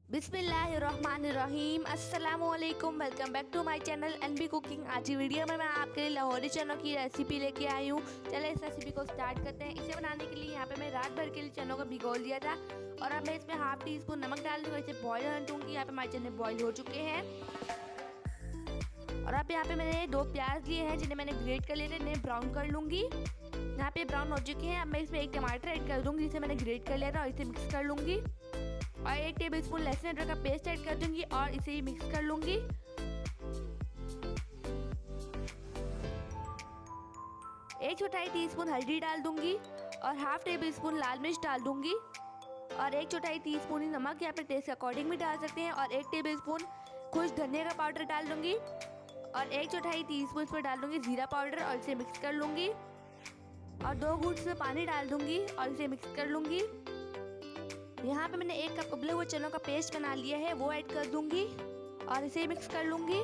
बिस्मिल्लाहिर्रहमानिर्रहीम। अस्सलामुअलैकुम। Welcome back to my channel NB cooking. आज की वीडियो में मैं आपके लिए लाहौरी चनों की रेसिपी लेके आई हूँ। चलिए इस रेसिपी को स्टार्ट करते हैं। इसे बनाने के लिए यहाँ पे मैं रात भर के लिए चनों को भिगो लिया था और अब मैं इसमें हाफ टी स्पून नमक डाल दूँगा। इसे बॉयल होने दूँगी। यहाँ पे हमारे चने बॉयल हो चुके हैं और अब यहाँ पे मैंने 2 प्याज लिए हैं जिन्हें मैंने ग्रेट कर लिए थे, इन्हें ब्राउन कर लूँगी। यहाँ पे ब्राउन हो चुके हैं। अब मैं इसमें 1 टमाटर ऐड कर दूँगी जिसे मैंने ग्रेट कर लिया था और इसे मिक्स कर लूँगी और 1 टेबलस्पून लहसुन अदरक का पेस्ट ऐड कर दूंगी और इसे ही मिक्स कर लूंगी। 1 चौथाई टीस्पून हल्दी डाल दूंगी और हाफ टेबल स्पून लाल मिर्च डाल दूंगी और 1 चौथाई टीस्पून ही नमक, यहाँ पे टेस्ट के अकॉर्डिंग भी डाल सकते हैं, और 1 टेबलस्पून खुश धनिया का पाउडर डाल दूंगी और 1 चौथाई टीस्पून इसमें डाल दूंगी जीरा पाउडर और इसे मिक्स कर लूंगी और 2 घूंट में पानी डाल दूंगी और इसे मिक्स कर लूंगी। यहाँ पे मैंने 1 कप उबले हुए चनों का पेस्ट बना लिया है, वो ऐड कर दूंगी और इसे मिक्स कर लूंगी।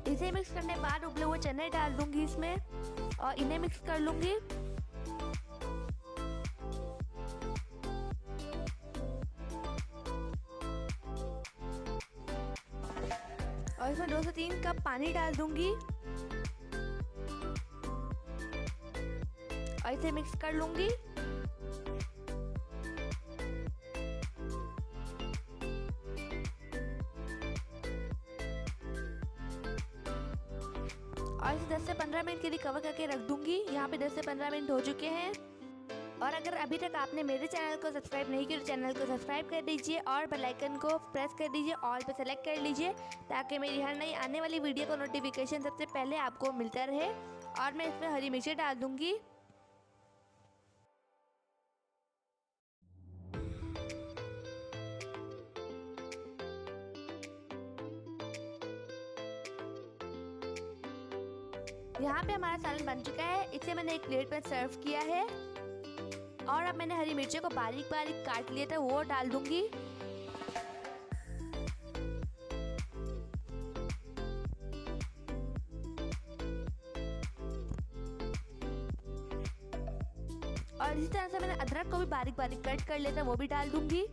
इसे मिक्स करने के बाद उबले हुए चने डाल दूंगी इसमें और इन्हें मिक्स कर लूंगी। और इसमें 2 से 3 कप पानी डाल दूंगी और इसे मिक्स कर लूंगी। और इसे 10 से 15 मिनट के लिए कवर करके रख दूंगी। यहाँ पे 10 से 15 मिनट हो चुके हैं और अगर अभी तक आपने मेरे चैनल को सब्सक्राइब नहीं किया तो चैनल को सब्सक्राइब कर दीजिए और बेल आइकन को प्रेस कर दीजिए, ऑल पे सेलेक्ट कर लीजिए ताकि मेरी हर नई आने वाली वीडियो का नोटिफिकेशन सबसे पहले आपको मिलता रहे। और मैं इसमें हरी मिर्ची डाल दूंगी। यहाँ पे हमारा सालन बन चुका है। इसे मैंने एक प्लेट में सर्व किया है और अब मैंने हरी मिर्ची को बारीक बारीक काट लिया था, वो डाल दूंगी। और इसी तरह से मैंने अदरक को भी बारीक बारीक कट कर लिया था, वो भी डाल दूंगी।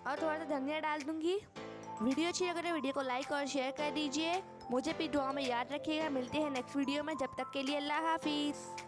और थोड़ा सा धनिया डाल दूंगी। वीडियो अच्छी लगे तो वीडियो को लाइक और शेयर कर दीजिए। मुझे भी दुआ में याद रखिएगा। मिलते हैं नेक्स्ट वीडियो में, जब तक के लिए अल्लाह हाफिज़।